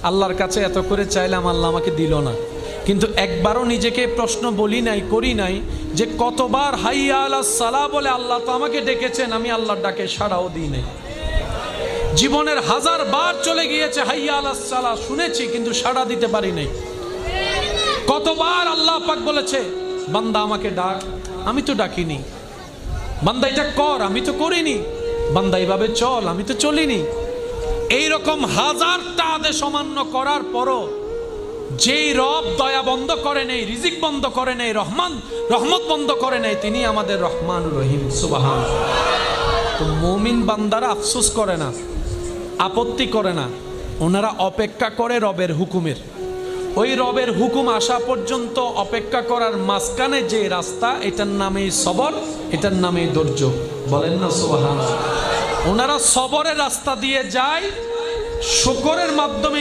আল্লাহর কাছে এত করে চাইলাম, আল্লাহ আমাকে দিল না। কিন্তু একবারও নিজেকে প্রশ্ন বলি নাই, করি নাই যে কতবার হাইয়া আলাস সালাহ বলে আল্লাহ তো আমাকে ডেকেছেন, আমি আল্লাহর ডাকে সাড়াও দিই নাই। জীবনের 1000 বার চলে গিয়েছে হাইয়া আলাস সালাহ শুনেছি, কিন্তু সাড়া দিতে পারি নাই। কতবার আল্লাহ পাক বলেছে বান্দা আমাকে ডাক, আমি তো ডাকিনি। বান্দা এটা কর, আমি তো করিনি। বান্দা এইভাবে চল, আমি তো চলিনি। এইরকম 1000টা আদেশ অমান্য করার পরও যেই রব দয়া বন্ধ করে নেই, রিজিক বন্ধ করে নেই, রহমত বন্ধ করে নেই, তিনি আমাদের রহমানুর রহিম। সুবহানাল্লাহ। তো মুমিন বান্দারা আফসোস করে না, আপত্তি করে না, ওনারা অপেক্ষা করে রবের হুকুমের। ওই রবের হুকুম আসা পর্যন্ত অপেক্ষা করার মাঝখানে যে রাস্তা, এটার নামেই সবর, এটার নামেই ধৈর্য। বলেন না সুবহানাল্লাহ। ওনারা সবরের রাস্তা দিয়ে যায়, শুকরের মাধ্যমে